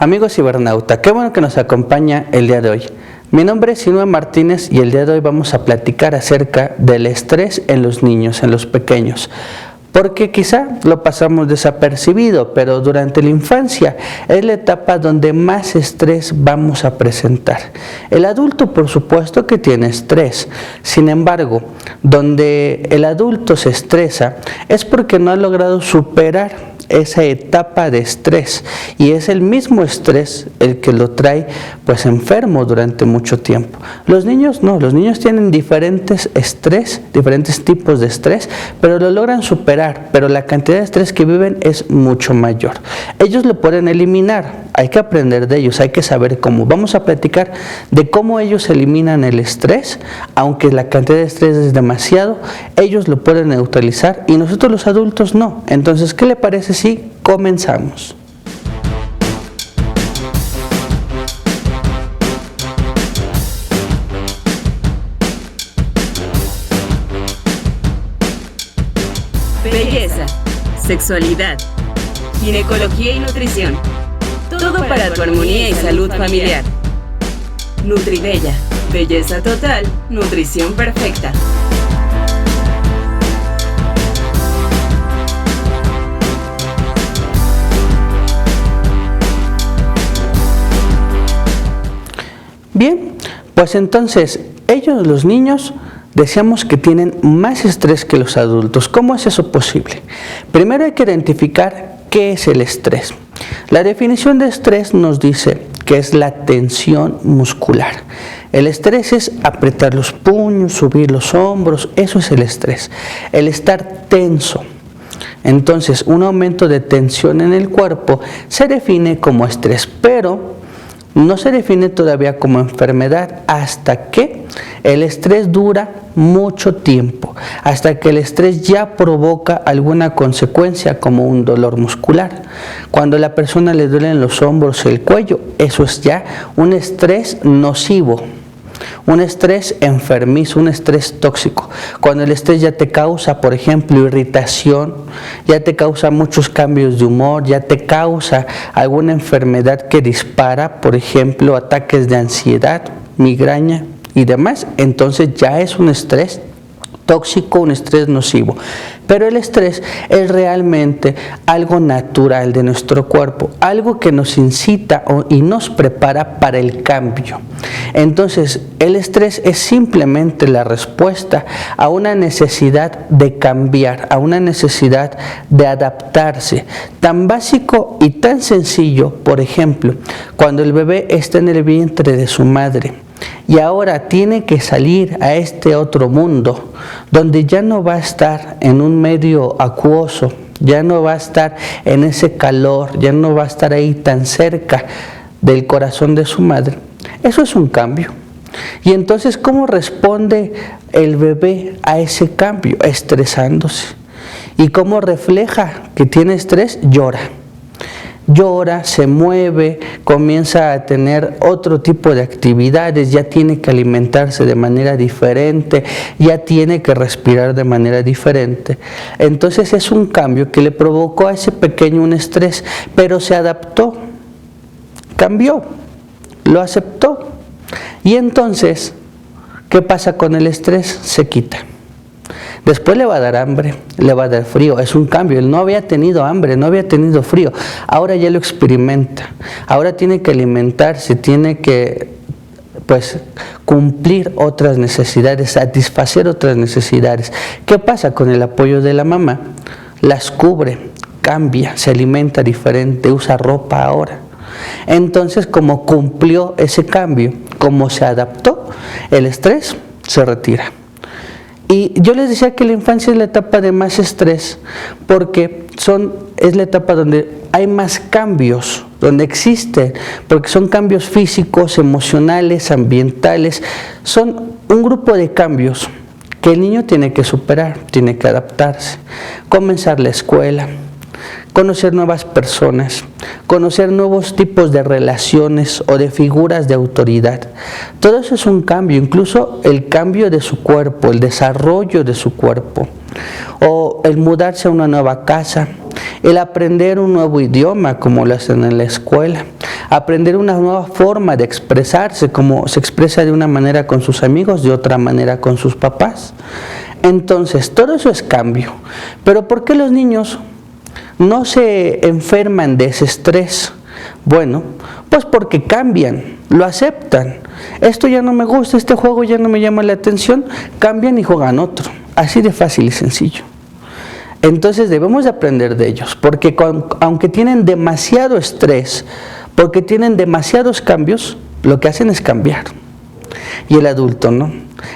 Amigos cibernauta, qué bueno que nos acompaña el día de hoy. Mi nombre es Sinue Martínez y el día de hoy vamos a platicar acerca del estrés en los niños, en los pequeños. Porque quizá lo pasamos desapercibido, pero durante la infancia es la etapa donde más estrés vamos a presentar. El adulto, por supuesto, que tiene estrés. Sin embargo, donde el adulto se estresa es porque no ha logrado superar esa etapa de estrés, y es el mismo estrés el que lo trae pues enfermo durante mucho tiempo. Los niños no, los niños tienen diferentes tipos de estrés, pero lo logran superar, pero la cantidad de estrés que viven es mucho mayor. Ellos lo pueden eliminar, hay que aprender de ellos, hay que saber cómo. Vamos a platicar de cómo ellos eliminan el estrés, aunque la cantidad de estrés es demasiado, ellos lo pueden neutralizar y nosotros los adultos no. Entonces, ¿qué le parece si comenzamos? Belleza, sexualidad, ginecología y nutrición. Todo para tu armonía y salud familiar. NutriBella, belleza total, nutrición perfecta. Bien, pues entonces ellos, los niños, decíamos que tienen más estrés que los adultos. ¿Cómo es eso posible? Primero hay que identificar qué es el estrés. La definición de estrés nos dice que es la tensión muscular. El estrés es apretar los puños, subir los hombros, eso es el estrés. El estar tenso. Entonces, un aumento de tensión en el cuerpo se define como estrés, pero no se define todavía como enfermedad hasta que el estrés dura mucho tiempo, hasta que el estrés ya provoca alguna consecuencia como un dolor muscular. Cuando a la persona le duelen los hombros y el cuello, eso es ya un estrés nocivo, un estrés enfermizo, un estrés tóxico. Cuando el estrés ya te causa, por ejemplo, irritación, ya te causa muchos cambios de humor, ya te causa alguna enfermedad que dispara, por ejemplo, ataques de ansiedad, migraña y demás, entonces ya es un estrés tóxico, un estrés nocivo. Pero el estrés es realmente algo natural de nuestro cuerpo, algo que nos incita y nos prepara para el cambio. Entonces, el estrés es simplemente la respuesta a una necesidad de cambiar, a una necesidad de adaptarse. Tan básico y tan sencillo, por ejemplo, cuando el bebé está en el vientre de su madre, y ahora tiene que salir a este otro mundo, donde ya no va a estar en un medio acuoso, ya no va a estar en ese calor, ya no va a estar ahí tan cerca del corazón de su madre. Eso es un cambio. Y entonces, ¿cómo responde el bebé a ese cambio? Estresándose. ¿Y cómo refleja que tiene estrés? Llora. Llora, se mueve, comienza a tener otro tipo de actividades, ya tiene que alimentarse de manera diferente, ya tiene que respirar de manera diferente. Entonces es un cambio que le provocó a ese pequeño un estrés, pero se adaptó, cambió, lo aceptó. Y entonces, ¿qué pasa con el estrés? Se quita. Después le va a dar hambre, le va a dar frío, es un cambio. Él no había tenido hambre, no había tenido frío, ahora ya lo experimenta, ahora tiene que alimentarse, tiene que cumplir otras necesidades, satisfacer otras necesidades. ¿Qué pasa con el apoyo de la mamá? Las cubre, cambia, se alimenta diferente, usa ropa ahora. Entonces, como cumplió ese cambio, como se adaptó, el estrés se retira. Y yo les decía que la infancia es la etapa de más estrés porque es la etapa donde hay más cambios, donde existen, porque son cambios físicos, emocionales, ambientales, son un grupo de cambios que el niño tiene que superar, tiene que adaptarse, comenzar la escuela, conocer nuevas personas, conocer nuevos tipos de relaciones o de figuras de autoridad. Todo eso es un cambio, incluso el cambio de su cuerpo, el desarrollo de su cuerpo, o el mudarse a una nueva casa, el aprender un nuevo idioma como lo hacen en la escuela, aprender una nueva forma de expresarse, como se expresa de una manera con sus amigos, de otra manera con sus papás. Entonces, todo eso es cambio. Pero ¿por qué los niños no se enferman de ese estrés? Bueno, pues porque cambian, lo aceptan. Esto ya no me gusta, este juego ya no me llama la atención, cambian y juegan otro. Así de fácil y sencillo. Entonces debemos de aprender de ellos, porque aunque tienen demasiado estrés, porque tienen demasiados cambios, lo que hacen es cambiar. Y el adulto no.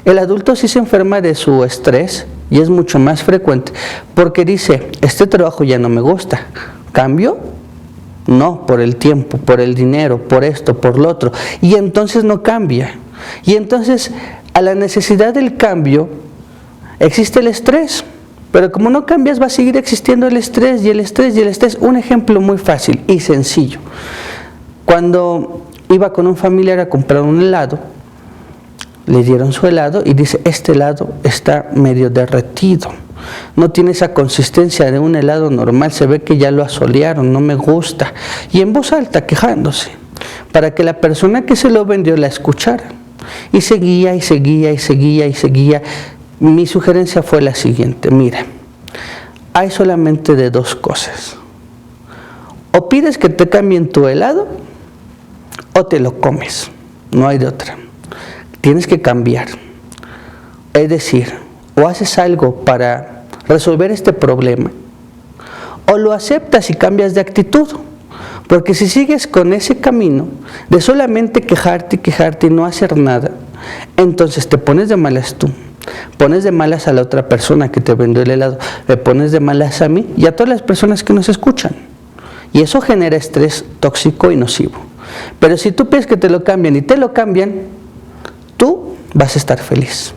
El adulto sí se enferma de su estrés y es mucho más frecuente, porque dice, este trabajo ya no me gusta, ¿cambio? No, por el tiempo, por el dinero, por esto, por lo otro. Y entonces no cambia. Y entonces a la necesidad del cambio existe el estrés. Pero como no cambias va a seguir existiendo el estrés y el estrés y el estrés. Un ejemplo muy fácil y sencillo. Cuando iba con un familiar a comprar un helado, le dieron su helado y dice, este helado está medio derretido. No tiene esa consistencia de un helado normal, se ve que ya lo asolearon, no me gusta. Y en voz alta quejándose, para que la persona que se lo vendió la escuchara. Y seguía y seguía y seguía y seguía. Mi sugerencia fue la siguiente, mira, hay solamente de dos cosas. O pides que te cambien tu helado, o te lo comes, no hay de otra. Tienes que cambiar. Es decir, o haces algo para resolver este problema, o lo aceptas y cambias de actitud. Porque si sigues con ese camino de solamente quejarte y quejarte y no hacer nada, entonces te pones de malas tú. Pones de malas a la otra persona que te vendió el helado, me pones de malas a mí y a todas las personas que nos escuchan. Y eso genera estrés tóxico y nocivo. Pero si tú pides que te lo cambien y te lo cambian, tú vas a estar feliz.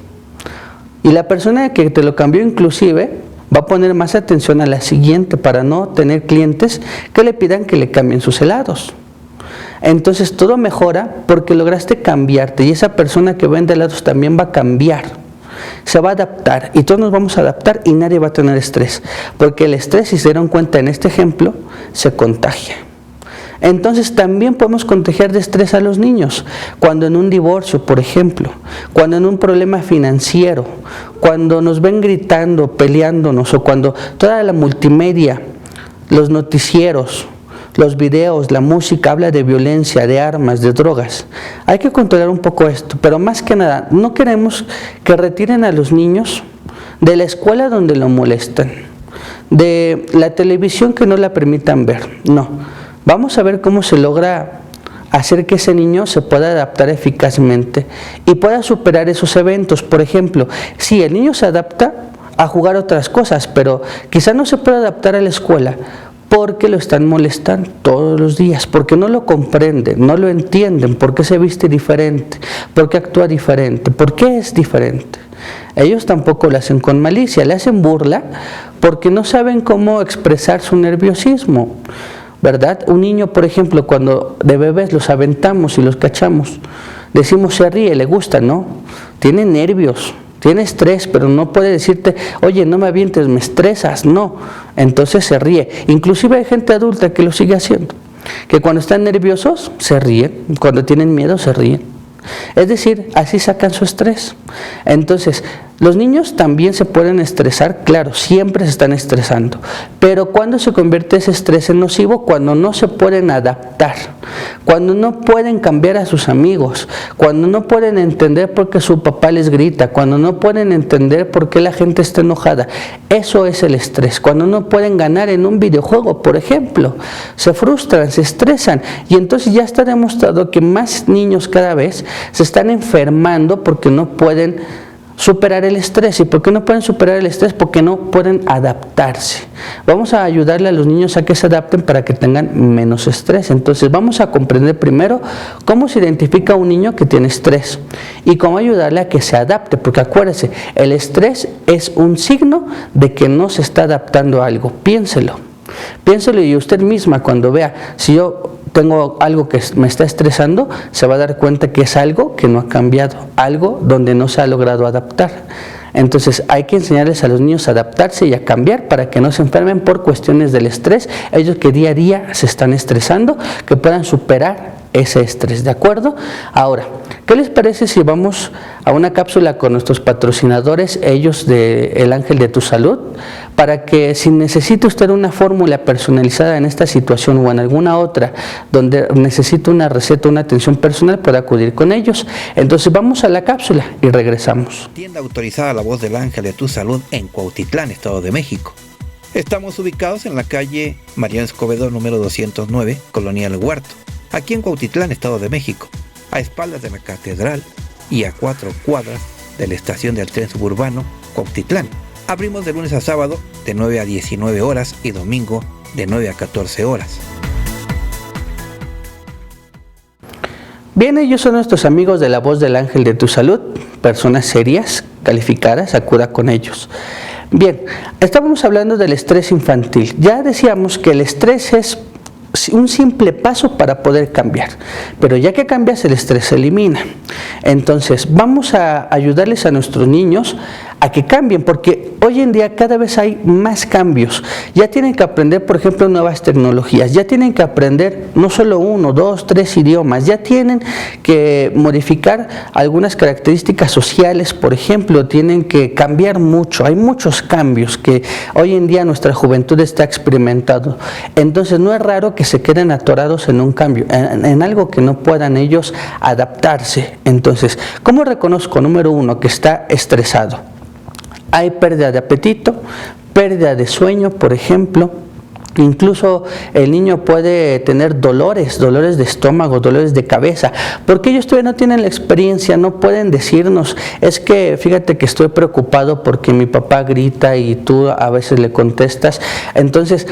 Y la persona que te lo cambió inclusive va a poner más atención a la siguiente para no tener clientes que le pidan que le cambien sus helados. Entonces todo mejora porque lograste cambiarte y esa persona que vende helados también va a cambiar. Se va a adaptar y todos nos vamos a adaptar y nadie va a tener estrés, porque el estrés, si se dieron cuenta en este ejemplo, se contagia. Entonces también podemos contagiar de estrés a los niños, cuando en un divorcio, por ejemplo, cuando en un problema financiero, cuando nos ven gritando, peleándonos, o cuando toda la multimedia, los noticieros, los videos, la música habla de violencia, de armas, de drogas. Hay que controlar un poco esto, pero más que nada, no queremos que retiren a los niños de la escuela donde lo molestan, de la televisión que no la permitan ver. No, vamos a ver cómo se logra hacer que ese niño se pueda adaptar eficazmente y pueda superar esos eventos. Por ejemplo, si el niño se adapta a jugar otras cosas, pero quizá no se puede adaptar a la escuela, porque lo están molestando todos los días, porque no lo comprenden, no lo entienden, por qué se viste diferente, por qué actúa diferente, por qué es diferente. Ellos tampoco lo hacen con malicia, le hacen burla porque no saben cómo expresar su nerviosismo, ¿verdad? Un niño, por ejemplo, cuando de bebés los aventamos y los cachamos, decimos se ríe, le gusta, ¿no? Tiene nervios. Tiene estrés, pero no puede decirte, oye, no me avientes, me estresas, no. Entonces se ríe. Inclusive hay gente adulta que lo sigue haciendo, que cuando están nerviosos se ríen, cuando tienen miedo se ríen. Es decir, así sacan su estrés. Entonces, los niños también se pueden estresar, claro, siempre se están estresando. Pero ¿cuándo se convierte ese estrés en nocivo? Cuando no se pueden adaptar, cuando no pueden cambiar a sus amigos, cuando no pueden entender por qué su papá les grita, cuando no pueden entender por qué la gente está enojada. Eso es el estrés. Cuando no pueden ganar en un videojuego, por ejemplo, se frustran, se estresan. Y entonces ya está demostrado que más niños cada vez se están enfermando porque no pueden superar el estrés. ¿Y por qué no pueden superar el estrés? Porque no pueden adaptarse. Vamos a ayudarle a los niños a que se adapten para que tengan menos estrés. Entonces vamos a comprender primero cómo se identifica un niño que tiene estrés y cómo ayudarle a que se adapte, porque acuérdense, el estrés es un signo de que no se está adaptando a algo. Piénselo y usted misma cuando vea, si yo tengo algo que me está estresando, se va a dar cuenta que es algo que no ha cambiado, algo donde no se ha logrado adaptar. Entonces hay que enseñarles a los niños a adaptarse y a cambiar para que no se enfermen por cuestiones del estrés, ellos que día a día se están estresando, que puedan superar ese estrés, ¿de acuerdo? Ahora, ¿qué les parece si vamos a una cápsula con nuestros patrocinadores, ellos de El Ángel de tu Salud, para que si necesita usted una fórmula personalizada en esta situación o en alguna otra, donde necesita una receta, una atención personal, pueda acudir con ellos? Entonces vamos a la cápsula y regresamos. Tienda autorizada La Voz del Ángel de tu Salud en Cuautitlán, Estado de México. Estamos ubicados en la calle Mariano Escobedo número 209, Colonia El Huerto, aquí en Cuautitlán, Estado de México, a espaldas de la Catedral y a 4 cuadras de la estación del tren suburbano Cuautitlán. Abrimos de lunes a sábado de 9 a 19 horas y domingo de 9 a 14 horas. Bien, ellos son nuestros amigos de La Voz del Ángel de tu Salud, personas serias, calificadas, acuda con ellos. Bien, estábamos hablando del estrés infantil. Ya decíamos que el estrés es un simple paso para poder cambiar, pero ya que cambias, el estrés se elimina. Entonces vamos a ayudarles a nuestros niños a que cambien, porque hoy en día cada vez hay más cambios. Ya tienen que aprender, por ejemplo, nuevas tecnologías, ya tienen que aprender no solo 1, 2, 3 idiomas, ya tienen que modificar algunas características sociales, por ejemplo, tienen que cambiar mucho. Hay muchos cambios que hoy en día nuestra juventud está experimentando. Entonces no es raro que se queden atorados en un cambio, en algo que no puedan ellos adaptarse. Entonces, ¿cómo reconozco, número 1, que está estresado? Hay pérdida de apetito, pérdida de sueño, por ejemplo. Incluso el niño puede tener dolores de estómago, dolores de cabeza, porque ellos todavía no tienen la experiencia, no pueden decirnos, es que fíjate que estoy preocupado porque mi papá grita y tú a veces le contestas. Entonces,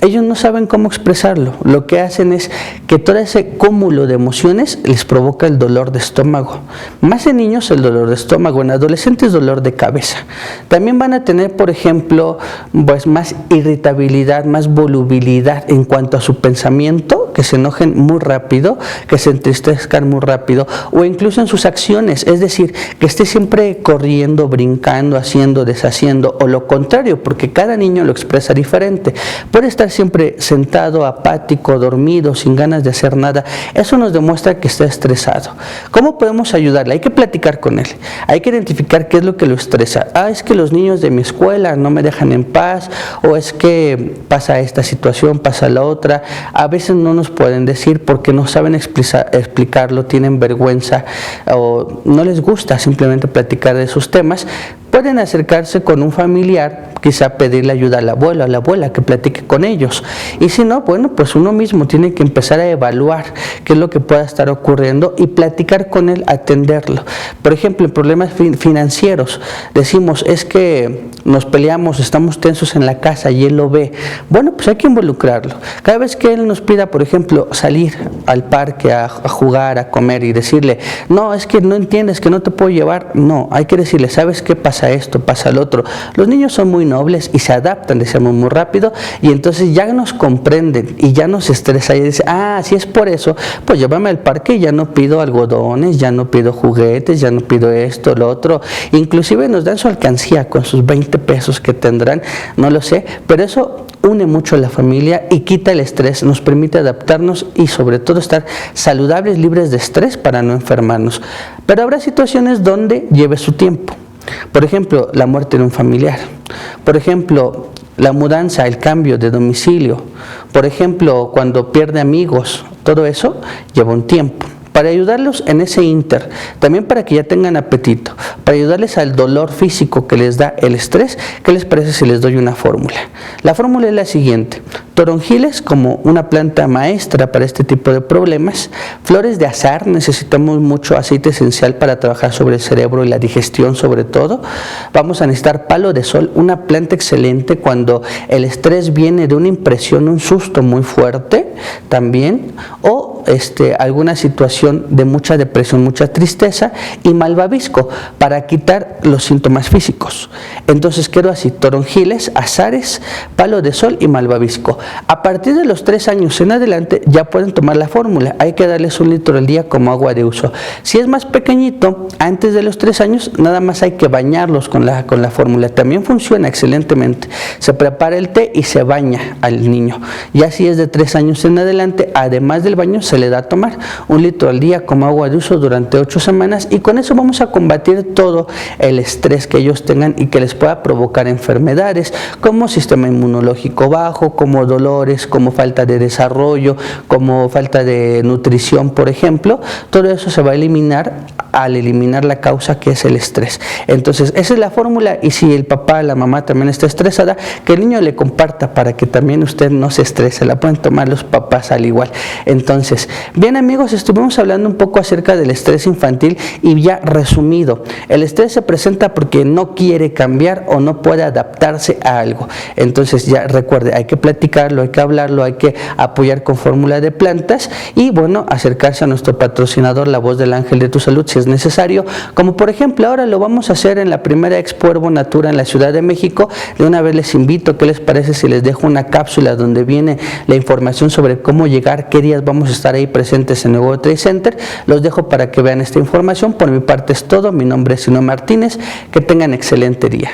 ellos no saben cómo expresarlo. Lo que hacen es que todo ese cúmulo de emociones les provoca el dolor de estómago. Más en niños el dolor de estómago, en adolescentes dolor de cabeza. También van a tener, por ejemplo, pues más irritabilidad, más volubilidad en cuanto a su pensamiento, que se enojen muy rápido, que se entristezcan muy rápido, o incluso en sus acciones, es decir, que esté siempre corriendo, brincando, haciendo, deshaciendo, o lo contrario, porque cada niño lo expresa diferente. Puede estar siempre sentado, apático, dormido, sin ganas de hacer nada. Eso nos demuestra que está estresado. ¿Cómo podemos ayudarle? Hay que platicar con él. Hay que identificar qué es lo que lo estresa. Es que los niños de mi escuela no me dejan en paz, o es que pasa esta situación, pasa la otra. A veces no nos pueden decir porque no saben explicarlo, tienen vergüenza o no les gusta simplemente platicar de esos temas. Pueden acercarse con un familiar, quizá pedirle ayuda al abuelo, a la abuela, que platique con ellos. Y si no, bueno, pues uno mismo tiene que empezar a evaluar qué es lo que pueda estar ocurriendo y platicar con él, atenderlo. Por ejemplo, en problemas financieros, decimos, es que nos peleamos, estamos tensos en la casa y él lo ve. Bueno, pues hay que involucrarlo. Cada vez que él nos pida, por ejemplo, salir al parque a jugar, a comer y decirle, no, es que no entiendes, que no te puedo llevar. No, hay que decirle, ¿sabes qué pasa? Esto, pasa lo otro. Los niños son muy nobles y se adaptan, decíamos, muy rápido, y entonces ya nos comprenden y ya nos estresa y dice, si es por eso, pues llévame al parque y ya no pido algodones, ya no pido juguetes, ya no pido esto, lo otro. Inclusive nos dan su alcancía con sus 20 pesos que tendrán, no lo sé, pero eso une mucho a la familia y quita el estrés, nos permite adaptarnos y sobre todo estar saludables, libres de estrés para no enfermarnos. Pero habrá situaciones donde lleve su tiempo. Por ejemplo, la muerte de un familiar. Por ejemplo, la mudanza, el cambio de domicilio. Por ejemplo, cuando pierde amigos. Todo eso lleva un tiempo. Para ayudarlos en ese ínter, también para que ya tengan apetito, para ayudarles al dolor físico que les da el estrés, ¿qué les parece si les doy una fórmula? La fórmula es la siguiente: toronjiles como una planta maestra para este tipo de problemas, flores de azahar, necesitamos mucho aceite esencial para trabajar sobre el cerebro y la digestión sobre todo. Vamos a necesitar palo de sol, una planta excelente cuando el estrés viene de una impresión, un susto muy fuerte también, o alguna situación de mucha depresión, mucha tristeza, y malvavisco para quitar los síntomas físicos. Entonces quiero así: toronjiles, azares, palo de sol y malvavisco. A partir de los 3 años en adelante ya pueden tomar la fórmula. Hay que darles 1 litro al día como agua de uso. Si es más pequeñito, antes de los 3 años, nada más hay que bañarlos con la fórmula. También funciona excelentemente. Se prepara el té y se baña al niño. Ya si es de 3 años en adelante, además del baño, se le da a tomar 1 litro al día como agua de uso durante 8 semanas, y con eso vamos a combatir todo el estrés que ellos tengan y que les pueda provocar enfermedades como sistema inmunológico bajo, como dolores, como falta de desarrollo, como falta de nutrición, por ejemplo. Todo eso se va a eliminar al eliminar la causa, que es el estrés. Entonces esa es la fórmula, y si el papá, la mamá también está estresada, que el niño le comparta para que también usted no se estrese. La pueden tomar los papás al igual. Entonces, bien amigos, estuvimos hablando un poco acerca del estrés infantil, y ya resumido, el estrés se presenta porque no quiere cambiar o no puede adaptarse a algo. Entonces ya recuerde, hay que platicarlo, hay que hablarlo, hay que apoyar con fórmula de plantas, y bueno, acercarse a nuestro patrocinador, La Voz del Ángel de tu Salud, si es necesario, como por ejemplo ahora lo vamos a hacer en la primera Expo Herbonatura en la Ciudad de México. De una vez les invito, ¿qué les parece si les dejo una cápsula donde viene la información sobre cómo llegar, qué días vamos a estar ahí presentes en el World Trade Center? Los dejo para que vean esta información. Por mi parte es todo. Mi nombre es Sino Martínez. Que tengan excelente día.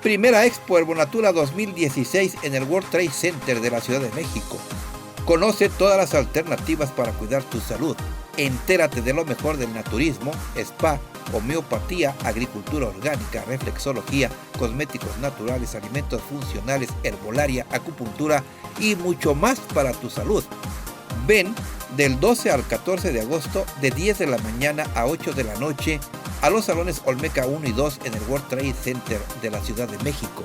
Primera Expo Herbonatura 2016 en el World Trade Center de la Ciudad de México. Conoce todas las alternativas para cuidar tu salud. Entérate de lo mejor del naturismo, spa, homeopatía, agricultura orgánica, reflexología, cosméticos naturales, alimentos funcionales, herbolaria, acupuntura y mucho más para tu salud. Ven del 12 al 14 de agosto de 10 de la mañana a 8 de la noche a los salones Olmeca 1 y 2 en el World Trade Center de la Ciudad de México.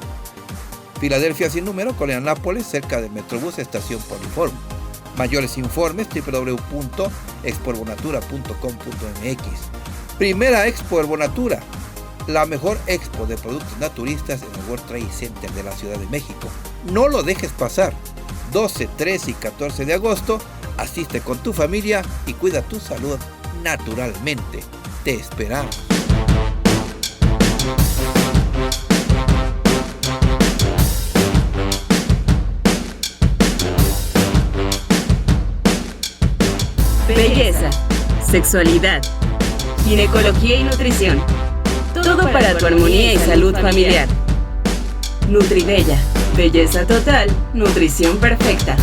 Filadelfia sin número, Colonia Nápoles, cerca de Metrobús, estación Poliforum. Mayores informes www.expoherbonatura.com.mx. Primera Expo Herbonatura, la mejor expo de productos naturistas en el World Trade Center de la Ciudad de México. No lo dejes pasar. 12, 13 y 14 de agosto, asiste con tu familia y cuida tu salud naturalmente. Te esperamos. Belleza, sexualidad, ginecología y nutrición. Todo para tu armonía y salud familiar. Nutribella, belleza total, nutrición perfecta.